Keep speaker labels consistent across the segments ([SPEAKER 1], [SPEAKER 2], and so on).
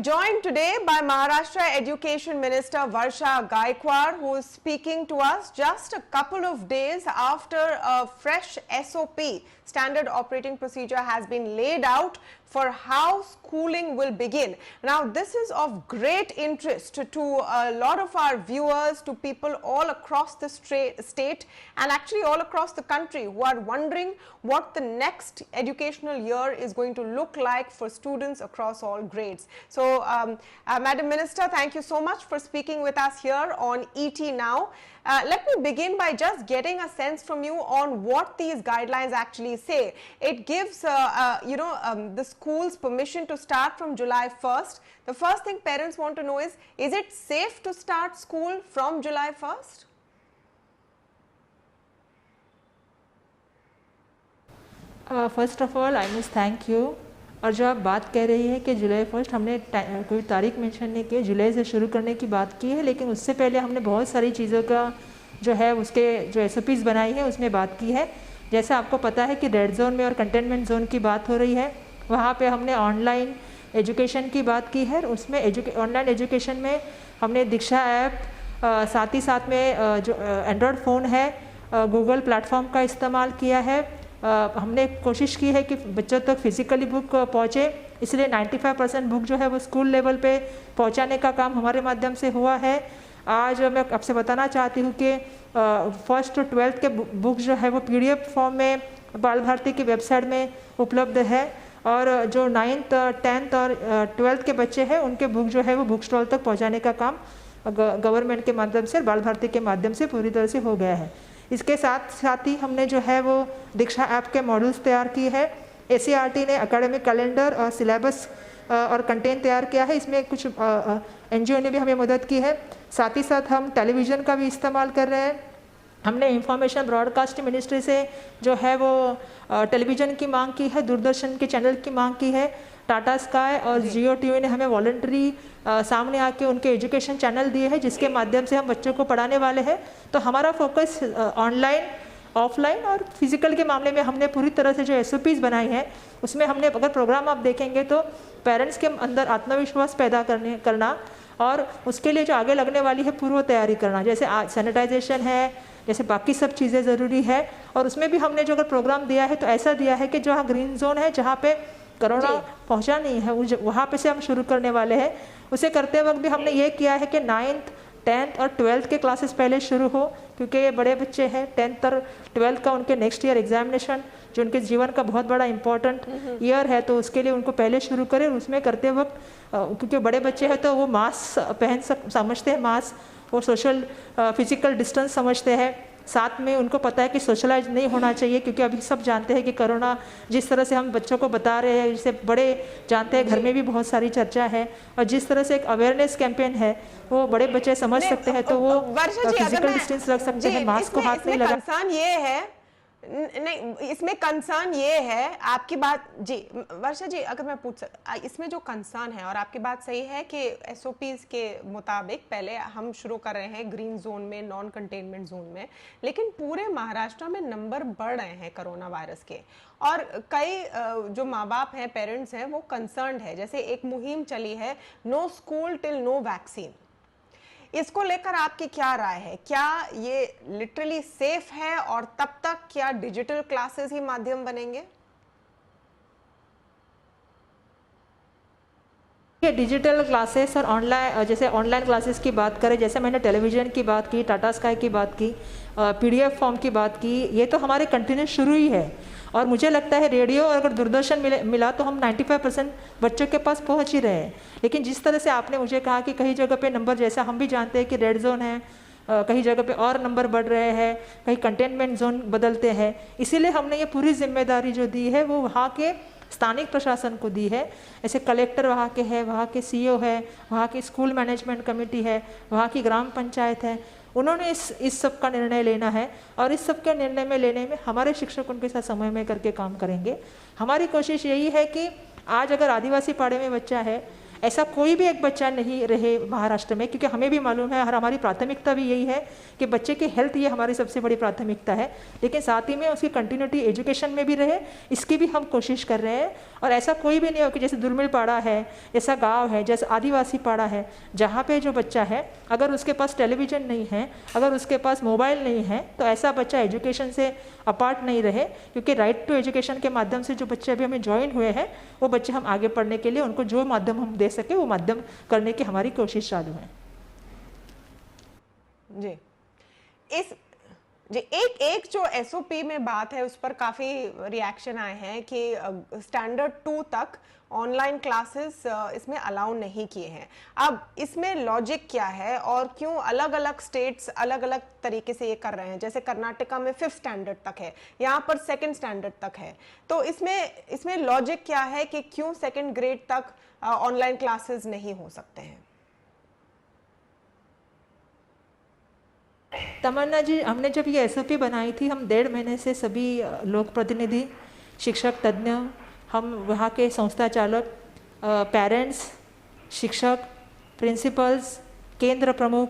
[SPEAKER 1] joined today by Maharashtra Education Minister Varsha Gaikwad, who is speaking to us just a couple of days after a fresh SOP, Standard Operating Procedure, has been laid out for how schooling will begin. Now, this is of great interest to a lot of our viewers, to people all across the state and actually all across the country who are wondering what the next educational year is going to look like for students across all grades. So, Madam Minister, thank you so much for speaking with us here on ET Now. Let me begin by just getting a sense from you on what these guidelines actually say. It gives, the schools permission to start from July 1st. The first thing parents want to know is it safe to start school from July 1st?
[SPEAKER 2] First of all I must thank you. और जो आप बात कह रही है कि जुलाई 1 हमने कोई तारीख मेंशन नहीं की, जुलाई से शुरू करने की बात की है, लेकिन उससे पहले हमने बहुत सारी चीज़ों का जो है उसके जो SOPs बनाई है उसमें बात की है। जैसे आपको पता है कि रेड जोन में और कंटेनमेंट जोन की बात हो रही है, वहाँ पे हमने ऑनलाइन एजुकेशन की बात की है। उसमें ऑनलाइन एजुकेशन में हमने दीक्षा ऐप, साथ ही साथ में जो एंड्रॉयड फ़ोन है गूगल प्लेटफॉर्म का इस्तेमाल किया है। हमने कोशिश की है कि बच्चों तक फिज़िकली बुक पहुँचे, इसलिए 95% बुक जो है वो स्कूल लेवल पे पहुँचाने का काम हमारे माध्यम से हुआ है। आज मैं आपसे बताना चाहती हूँ कि 1st to 12th के बुक जो है वो PDF फॉर्म में बाल भारती की वेबसाइट में उपलब्ध है, और जो 9th, 10th और 12th के बच्चे हैं उनके बुक जो है वो बुक स्टॉल तक पहुँचाने का काम गवर्नमेंट के माध्यम से, बाल भारती के माध्यम से पूरी तरह से हो गया है। इसके साथ ही हमने जो है वो दीक्षा ऐप के मॉड्यूल्स तैयार किए हैं। ACRT ने एकेडमिक कैलेंडर और सिलेबस और कंटेंट तैयार किया है, इसमें कुछ NGO ने भी हमें मदद की है। साथ ही साथ हम टेलीविज़न का भी इस्तेमाल कर रहे हैं। हमने इंफॉर्मेशन ब्रॉडकास्ट मिनिस्ट्री से जो है वो टेलीविज़न की मांग की है, दूरदर्शन के चैनल की मांग की है। टाटा स्काई और जियो टीवी ने हमें वॉलंटरी सामने आके उनके एजुकेशन चैनल दिए हैं, जिसके माध्यम से हम बच्चों को पढ़ाने वाले हैं। तो हमारा फोकस ऑनलाइन, ऑफलाइन और फिजिकल के मामले में हमने पूरी तरह से जो SOPs बनाई हैं उसमें हमने, अगर प्रोग्राम आप देखेंगे तो पेरेंट्स के अंदर आत्मविश्वास पैदा करना और उसके लिए जो आगे लगने वाली है पूर्व तैयारी करना, जैसे सैनिटाइजेशन है, जैसे बाकी सब चीज़ें ज़रूरी है। और उसमें भी हमने जो अगर प्रोग्राम दिया है तो ऐसा दिया है कि जहाँ ग्रीन जोन है, जहाँ पे कोरोना पहुँचा नहीं है, वहाँ पे से हम शुरू करने वाले हैं। उसे करते वक्त भी हमने ये किया है कि 9th, 10th और 12th के क्लासेस पहले शुरू हो, क्योंकि ये बड़े बच्चे हैं। 10th और 12th का उनके नेक्स्ट ईयर एग्जामिनेशन जो उनके जीवन का बहुत बड़ा इंपॉर्टेंट ईयर है, तो उसके लिए उनको पहले शुरू करें। उसमें करते वक्त क्योंकि बड़े बच्चे हैं तो वो मास्क समझते हैं, मास्क वो सोशल फिजिकल डिस्टेंस समझते हैं। साथ में उनको पता है कि सोशलाइज नहीं होना चाहिए, क्योंकि अभी सब जानते हैं कि कोरोना जिस तरह से हम बच्चों को बता रहे हैं, जिसे बड़े जानते हैं, घर में भी बहुत सारी चर्चा है, और जिस तरह से एक अवेयरनेस कैंपेन है वो बड़े बच्चे समझ सकते हैं, तो वो फिजिकल डिस्टेंस रख सकते हैं, मास्क को हाथ नहीं लगा।
[SPEAKER 1] कंसर्न ये है, नहीं इसमें कंसर्न ये है, आपकी बात जी वर्षा जी, अगर मैं पूछ इसमें जो कंसर्न है, और आपकी बात सही है कि SOPs के मुताबिक पहले हम शुरू कर रहे हैं ग्रीन जोन में, नॉन कंटेनमेंट जोन में, लेकिन पूरे महाराष्ट्र में नंबर बढ़ रहे हैं कोरोना वायरस के, और कई जो माँ बाप हैं, पेरेंट्स हैं, वो कंसर्न है। जैसे एक मुहिम चली है, no school till no vaccine, इसको लेकर आपकी क्या राय है? क्या ये लिटरली सेफ है, और तब तक क्या डिजिटल क्लासेस ही माध्यम बनेंगे?
[SPEAKER 2] ये डिजिटल क्लासेस और ऑनलाइन, जैसे ऑनलाइन क्लासेस की बात करें, जैसे मैंने टेलीविज़न की बात की, टाटा स्काई की बात की, PDF फॉर्म की बात की, ये तो हमारे कंटिन्यू शुरू ही है। और मुझे लगता है रेडियो और अगर दूरदर्शन मिला तो हम 95% बच्चों के पास पहुंच ही रहे हैं। लेकिन जिस तरह से आपने मुझे कहा कि कई जगह पे नंबर, जैसा हम भी जानते हैं कि रेड जोन है, कई जगह पे और नंबर बढ़ रहे हैं, कहीं कंटेनमेंट जोन बदलते हैं, इसीलिए हमने ये पूरी जिम्मेदारी जो दी है वो वहाँ के स्थानिक प्रशासन को दी है। ऐसे कलेक्टर वहाँ के हैं, वहाँ के CEO है, वहाँ की स्कूल मैनेजमेंट कमेटी है, वहाँ की ग्राम पंचायत है, उन्होंने इस सब का निर्णय लेना है, और इस सब के निर्णय में लेने में हमारे शिक्षक उनके साथ समय में करके काम करेंगे। हमारी कोशिश यही है कि आज अगर आदिवासी पाड़े में बच्चा है, ऐसा कोई भी एक बच्चा नहीं रहे महाराष्ट्र में, क्योंकि हमें भी मालूम है और हमारी प्राथमिकता भी यही है कि बच्चे की हेल्थ ये हमारी सबसे बड़ी प्राथमिकता है, लेकिन साथ ही में उसकी कंटिन्यूटी एजुकेशन में भी रहे, इसकी भी हम कोशिश कर रहे हैं। और ऐसा कोई भी नहीं हो कि जैसे दुर्मिल पाड़ा है, जैसा गाँव है, जैसे आदिवासी पाड़ा है, जहाँ पे जो बच्चा है अगर उसके पास टेलीविज़न नहीं है, अगर उसके पास मोबाइल नहीं है, तो ऐसा बच्चा एजुकेशन से अपार्ट नहीं रहे। क्योंकि राइट टू एजुकेशन के माध्यम से जो बच्चे अभी हमें ज्वाइन हुए हैं, वो बच्चे हम आगे पढ़ने के लिए उनको जो माध्यम हम दे सके वो माध्यम करने की हमारी कोशिश चालू है।
[SPEAKER 1] जी एक जो एसओपी में बात है उस पर काफी रिएक्शन आए हैं कि स्टैंडर्ड 2 तक ऑनलाइन क्लासेस इसमें अलाउ नहीं किए हैं। अब इसमें लॉजिक क्या है और क्यों अलग अलग स्टेट्स अलग अलग तरीके से ये कर रहे हैं? जैसे कर्नाटका में 5th स्टैंडर्ड तक है, यहाँ पर 2nd स्टैंडर्ड तक है, तो इसमें लॉजिक क्या है कि क्यों 2nd ग्रेड तक ऑनलाइन क्लासेस नहीं हो सकते हैं?
[SPEAKER 2] तमन्ना जी, हमने जब ये एसओपी बनाई थी, हम 1.5 महीने से सभी लोक प्रतिनिधि, शिक्षक तज्ञ, हम वहाँ के संस्था चालक, पेरेंट्स, शिक्षक, प्रिंसिपल्स, केंद्र प्रमुख,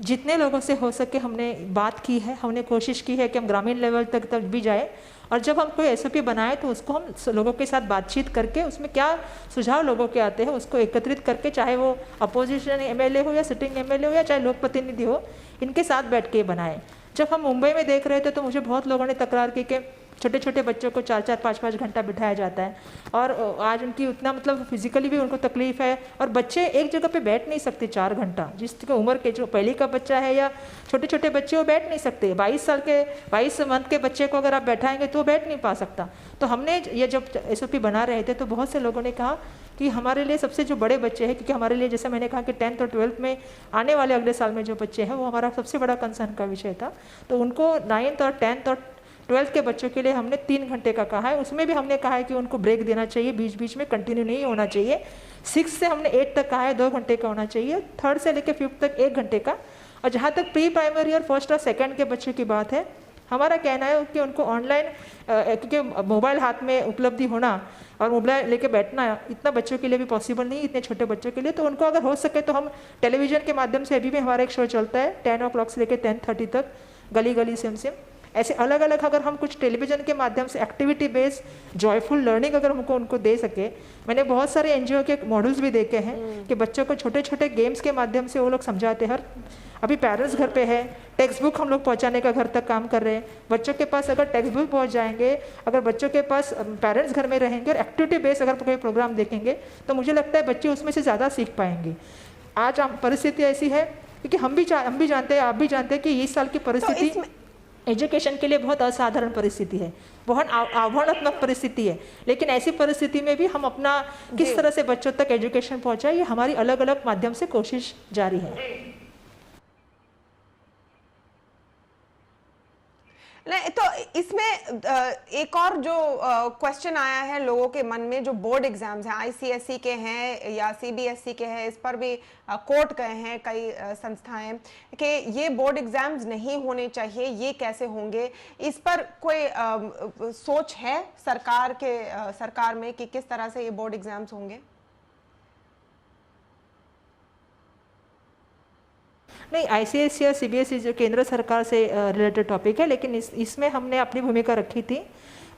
[SPEAKER 2] जितने लोगों से हो सके हमने बात की है, हमने कोशिश की है कि हम ग्रामीण लेवल तक भी जाए। और जब हम कोई एसओपी बनाए तो उसको हम लोगों के साथ बातचीत करके उसमें क्या सुझाव लोगों के आते हैं उसको एकत्रित करके, चाहे वो अपोजिशन एमएलए हो या सिटिंग एमएलए हो या चाहे लोक प्रतिनिधि हो, इनके साथ बैठ के बनाए। जब हम मुंबई में देख रहे थे तो मुझे बहुत लोगों ने तकरार की कि छोटे छोटे बच्चों को 4-4, 5-5 घंटा बिठाया जाता है और आज उनकी उतना मतलब फिजिकली भी उनको तकलीफ है और बच्चे एक जगह पे बैठ नहीं सकते 4 घंटा। जिसकी उम्र के जो पहली का बच्चा है या छोटे छोटे बच्चे वो बैठ नहीं सकते। 22 मंथ के बच्चे को अगर आप बैठाएंगे तो वो बैठ नहीं पा सकता। तो हमने ये जब एसओपी बना रहे थे तो बहुत से लोगों ने कहा कि हमारे लिए सबसे जो बड़े बच्चे हैं, क्योंकि हमारे लिए जैसे मैंने कहा कि 10th और 12th में आने वाले अगले साल में जो बच्चे हैं वो हमारा सबसे बड़ा कंसर्न का विषय था। तो उनको 9th और 10th और 12th के बच्चों के लिए हमने 3 घंटे का कहा है। उसमें भी हमने कहा है कि उनको ब्रेक देना चाहिए, बीच बीच में कंटिन्यू नहीं होना चाहिए। 6 से हमने 8 तक कहा है 2 घंटे का होना चाहिए, 3rd से लेकर 5th तक 1 घंटे का। और जहाँ तक प्री प्राइमरी और 1st और 2nd के बच्चों की बात है, हमारा कहना है कि उनको ऑनलाइन, क्योंकि मोबाइल हाथ में उपलब्धि होना और मोबाइल लेके बैठना इतना बच्चों के लिए भी पॉसिबल नहीं, इतने छोटे बच्चों के लिए। तो उनको अगर हो सके तो हम टेलीविज़न के माध्यम से, अभी भी हमारा एक शो चलता है 10 o'clock से लेकर 10:30 तक, गली गली सिम सिम, ऐसे अलग अलग अगर हम कुछ टेलीविज़न के माध्यम से एक्टिविटी बेस्ड जॉयफुल लर्निंग अगर हमको उनको दे सके। मैंने बहुत सारे एनजीओ के मॉडल्स भी देखे हैं कि बच्चों को छोटे छोटे गेम्स के माध्यम से वो लोग समझाते हैं। अभी पेरेंट्स घर पे है, टेक्स्ट बुक हम लोग पहुंचाने का घर तक काम कर रहे हैं। बच्चों के पास अगर टेक्स्ट बुक पहुंच जाएंगे, अगर बच्चों के पास पेरेंट्स घर में रहेंगे और एक्टिविटी बेस्ड अगर कोई प्रोग्राम देखेंगे तो मुझे लगता है बच्चे उसमें से ज़्यादा सीख पाएंगे। आज परिस्थिति ऐसी है क्योंकि हम भी जानते हैं, आप भी जानते हैं कि इस साल की परिस्थिति एजुकेशन के लिए बहुत असाधारण परिस्थिति है, बहुत आह्वानात्मक परिस्थिति है। लेकिन ऐसी परिस्थिति में भी हम अपना किस तरह से बच्चों तक एजुकेशन पहुंचाए, ये हमारी अलग अलग माध्यम से कोशिश जारी है।
[SPEAKER 1] नहीं तो इसमें एक और जो क्वेश्चन आया है लोगों के मन में, जो बोर्ड एग्जाम्स हैं, आईसीएसई के हैं या सीबीएसई के हैं, इस पर भी कोर्ट गए हैं कई संस्थाएं कि ये बोर्ड एग्जाम्स नहीं होने चाहिए, ये कैसे होंगे? इस पर कोई सोच है सरकार में कि किस तरह से ये बोर्ड एग्जाम्स होंगे?
[SPEAKER 2] नहीं, आईसीएसई और सीबीएसई जो केंद्र सरकार से रिलेटेड टॉपिक है, लेकिन इसमें हमने अपनी भूमिका रखी थी।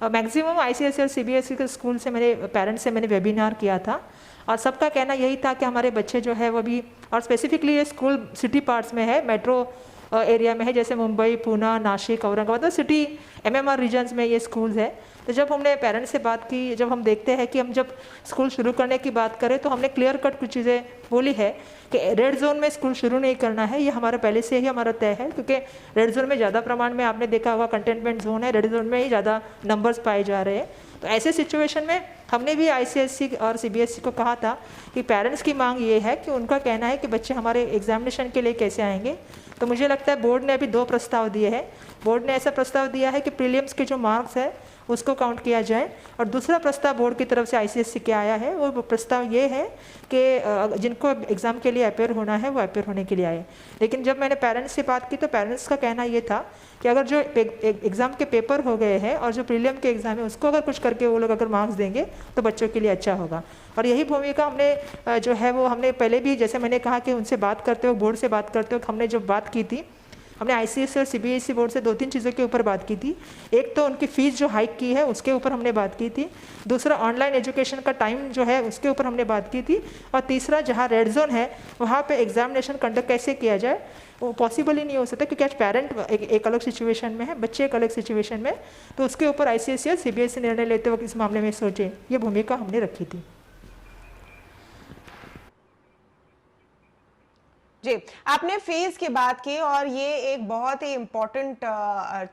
[SPEAKER 2] मैक्सिमम आईसीएसई और सीबीएसई के स्कूल से पेरेंट्स से मैंने वेबिनार किया था और सबका कहना यही था कि हमारे बच्चे जो है वो भी, और स्पेसिफिकली ये स्कूल सिटी पार्ट्स में है, मेट्रो एरिया में है, जैसे मुंबई, पूना, नासिक, औरंगाबाद, तो सिटी एमएमआर रीजन्स में ये स्कूल्स है। तो जब हमने पेरेंट्स से बात की, जब हम देखते हैं कि हम जब स्कूल शुरू करने की बात करें तो हमने क्लियर कट कुछ चीज़ें बोली है कि रेड जोन में स्कूल शुरू नहीं करना है, ये हमारा पहले से ही हमारा तय है। क्योंकि रेड जोन में ज़्यादा प्रमाण में आपने देखा होगा कंटेनमेंट जोन है, रेड जोन में ही ज़्यादा नंबर्स पाए जा रहे हैं। तो ऐसे सिचुएशन में हमने भी आईसीएसई और सीबीएसई को कहा था कि पेरेंट्स की मांग ये है कि उनका कहना है कि बच्चे हमारे एग्जामिनेशन के लिए कैसे आएंगे। तो मुझे लगता है बोर्ड ने अभी 2 प्रस्ताव दिए हैं। बोर्ड ने ऐसा प्रस्ताव दिया है कि प्रीलिम्स के जो मार्क्स है उसको काउंट किया जाए। और दूसरा प्रस्ताव बोर्ड की तरफ से आईसीएसई के आया है, वो प्रस्ताव ये है कि जिनको एग्ज़ाम के लिए अपेयर होना है वो अपेयर होने के लिए आए। लेकिन जब मैंने पेरेंट्स से बात की तो पेरेंट्स का कहना ये था कि अगर जो एग्ज़ाम के पेपर हो गए हैं और जो प्रीलिम के एग्ज़ाम है उसको अगर कुछ करके वो लोग अगर मार्क्स देंगे तो बच्चों के लिए अच्छा होगा। और यही भूमिका हमने जो है वो हमने पहले भी, जैसे मैंने कहा कि उनसे बात करते हुए, बोर्ड से बात करते हुए हमने जो बात की थी, हमने आईसीएसई और सीबीएसई बोर्ड से 2-3 चीज़ों के ऊपर बात की थी। एक तो उनकी फ़ीस जो हाइक की है उसके ऊपर हमने बात की थी, दूसरा ऑनलाइन एजुकेशन का टाइम जो है उसके ऊपर हमने बात की थी, और तीसरा जहाँ रेड जोन है वहाँ पे एग्जामिनेशन कंडक्ट कैसे किया जाए, वो पॉसिबल ही नहीं हो सकता क्योंकि आज पेरेंट एक अलग सिचुएशन में है, बच्चे एक अलग सिचुएशन में, तो उसके ऊपर आईसीएसई और सीबीएसई निर्णय लेते वक्त इस मामले में सोचे, ये भूमिका हमने रखी थी।
[SPEAKER 1] जी, आपने फीस की बात की और ये एक बहुत ही इम्पोर्टेंट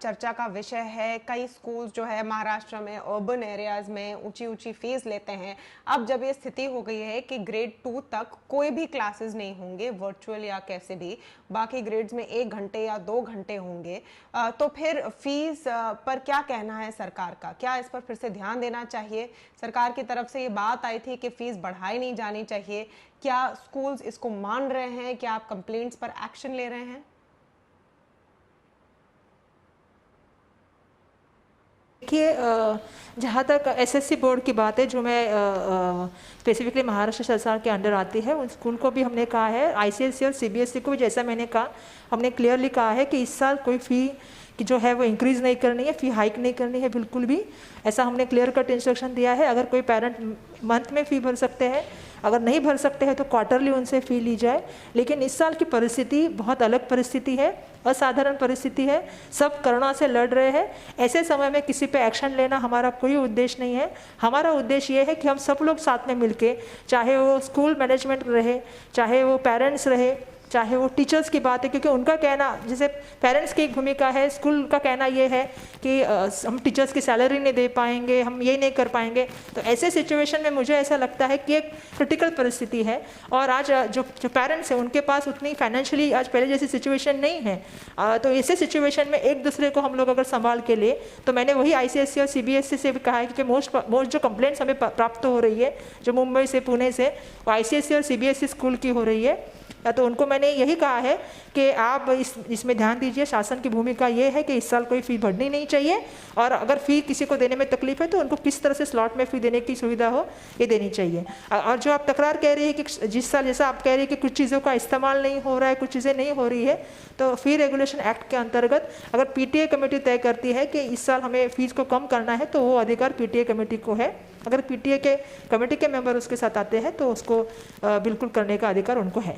[SPEAKER 1] चर्चा का विषय है। कई स्कूल्स जो है महाराष्ट्र में अर्बन एरियाज में ऊंची फीस लेते हैं। अब जब ये स्थिति हो गई है कि ग्रेड 2 तक कोई भी क्लासेस नहीं होंगे, वर्चुअल या कैसे भी, बाकी ग्रेड्स में 1 घंटे या 2 घंटे होंगे, तो फिर फीस पर क्या कहना है सरकार का? क्या इस पर फिर से ध्यान देना चाहिए? सरकार की तरफ से ये बात आई थी कि फीस बढ़ाई नहीं जानी चाहिए। क्या स्कूल्स इसको मान रहे हैं? क्या आप कंप्लेंट्स पर एक्शन ले रहे हैं?
[SPEAKER 2] देखिए, जहाँ तक एसएससी बोर्ड की बात है, जो मैं स्पेसिफिकली महाराष्ट्र सरकार के अंडर आती है, उन स्कूल को भी हमने कहा है, आईसीएसई और सीबीएसई को भी, जैसा मैंने कहा, हमने क्लियरली कहा है कि इस साल कोई फ़ी कि जो है वो इंक्रीज़ नहीं करनी है, फ़ी हाइक नहीं करनी है बिल्कुल भी, ऐसा हमने क्लियर कट इंस्ट्रक्शन दिया है। अगर कोई पेरेंट मंथ में फ़ी भर सकते हैं, अगर नहीं भर सकते हैं तो क्वार्टरली उनसे फ़ी ली जाए। लेकिन इस साल की परिस्थिति बहुत अलग परिस्थिति है, असाधारण परिस्थिति है, सब कोरोना से लड़ रहे हैं। ऐसे समय में किसी पे एक्शन लेना हमारा कोई उद्देश्य नहीं है। हमारा उद्देश्य ये है कि हम सब लोग साथ में मिलके, चाहे वो स्कूल मैनेजमेंट रहे, चाहे वो पेरेंट्स रहे, चाहे वो टीचर्स की बात है, क्योंकि उनका कहना, जैसे पेरेंट्स की एक भूमिका है, स्कूल का कहना ये है कि हम टीचर्स की सैलरी नहीं दे पाएंगे, हम ये नहीं कर पाएंगे। तो ऐसे सिचुएशन में मुझे ऐसा लगता है कि एक क्रिटिकल परिस्थिति है, और आज जो पेरेंट्स हैं उनके पास उतनी फाइनेंशियली आज पहले जैसी सिचुएशन नहीं है। तो ऐसे सिचुएशन में एक दूसरे को हम लोग अगर संभाल के ले, तो मैंने वही आईसीएसई और सीबीएसई से भी कहा है कि मोस्ट जो कंप्लेंट्स हमें प्राप्त हो रही है, जो मुंबई से, पुणे से, वो आईसीएसई और सीबीएसई स्कूल की हो रही है। तो उनको मैंने यही कहा है कि आप इसमें ध्यान दीजिए। शासन की भूमिका ये है कि इस साल कोई फ़ी बढ़नी नहीं चाहिए, और अगर फ़ी किसी को देने में तकलीफ है तो उनको किस तरह से स्लॉट में फ़ी देने की सुविधा हो, ये देनी चाहिए। और जो आप तकरार कह रही है कि जिस साल, जैसा आप कह रही है कि कुछ चीज़ों का इस्तेमाल नहीं हो रहा है, कुछ चीज़ें नहीं हो रही है, तो फ़ी रेगुलेशन एक्ट के अंतर्गत अगर पीटीए कमेटी तय करती है कि इस साल हमें फ़ीस को कम करना है, तो वो अधिकार पीटीए कमेटी को है। अगर पीटीए के कमेटी के मेंबर उसके साथ आते हैं तो उसको बिल्कुल करने का अधिकार उनको है।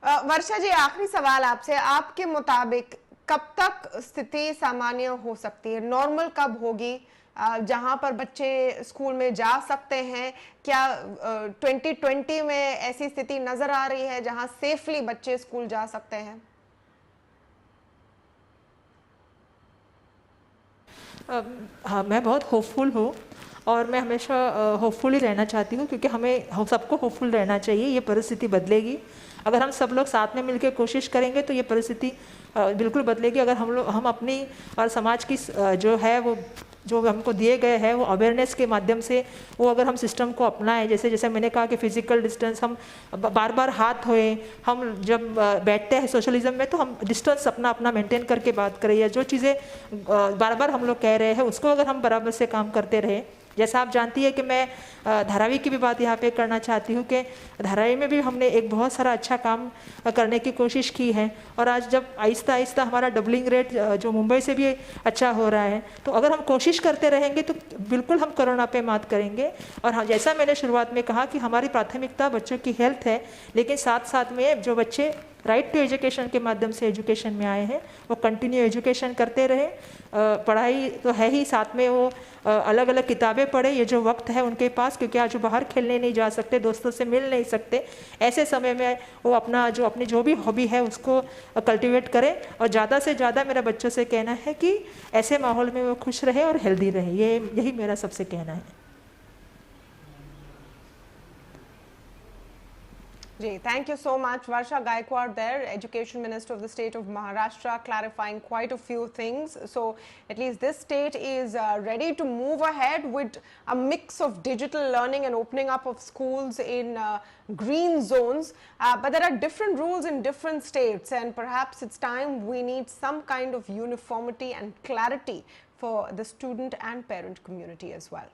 [SPEAKER 1] वर्षा जी, आखिरी सवाल आपसे, आपके मुताबिक कब तक स्थिति सामान्य हो सकती है? नॉर्मल कब होगी जहां पर बच्चे स्कूल में जा सकते हैं? क्या 2020 में ऐसी स्थिति नजर आ रही है जहां सेफली बच्चे स्कूल जा सकते हैं?
[SPEAKER 2] हाँ, मैं बहुत होपफुल हूँ, और मैं हमेशा होपफुल ही रहना चाहती हूँ, क्योंकि हम सबको होपफुल रहना चाहिए। ये परिस्थिति बदलेगी अगर हम सब लोग साथ में मिलकर कोशिश करेंगे, तो ये परिस्थिति बिल्कुल बदलेगी। अगर हम अपनी और समाज की जो है वो जो हमको दिए गए हैं वो अवेयरनेस के माध्यम से, वो अगर हम सिस्टम को अपनाएं, जैसे जैसे मैंने कहा कि फिजिकल डिस्टेंस, हम बार बार हाथ धोएं, हम जब बैठते हैं सोशलिज्म में तो हम डिस्टेंस अपना अपना मेंटेन करके बात करें, या जो चीज़ें बार बार हम लोग कह रहे हैं उसको अगर हम बराबर से काम करते रहें। जैसा आप जानती है कि मैं धारावी की भी बात यहाँ पे करना चाहती हूँ कि धारावी में भी हमने एक बहुत सारा अच्छा काम करने की कोशिश की है, और आज जब आहिस्ता आहिस्ता हमारा डबलिंग रेट जो मुंबई से भी अच्छा हो रहा है, तो अगर हम कोशिश करते रहेंगे तो बिल्कुल हम कोरोना पे मात करेंगे। और हाँ, जैसा मैंने शुरुआत में कहा कि हमारी प्राथमिकता बच्चों की हेल्थ है, लेकिन साथ साथ में जो बच्चे राइट टू एजुकेशन के माध्यम से एजुकेशन में आए हैं वो कंटिन्यू एजुकेशन करते रहे। पढ़ाई तो है ही, साथ में वो अलग अलग किताबें पढ़े, ये जो वक्त है उनके पास, क्योंकि आज वो बाहर खेलने नहीं जा सकते, दोस्तों से मिल नहीं सकते, ऐसे समय में वो अपनी जो भी हॉबी है उसको कल्टिवेट करें। और ज़्यादा से ज़्यादा मेरा बच्चों से कहना है कि ऐसे माहौल में वो खुश रहे और हेल्दी रहे, यही मेरा सबसे कहना है।
[SPEAKER 1] Jay, thank you so much. Varsha Gaikwad there, Education Minister of the state of Maharashtra, clarifying quite a few things. So at least this state is ready to move ahead with a mix of digital learning and opening up of schools in green zones. But there are different rules in different states, and perhaps it's time we need some kind of uniformity and clarity for the student and parent community as well.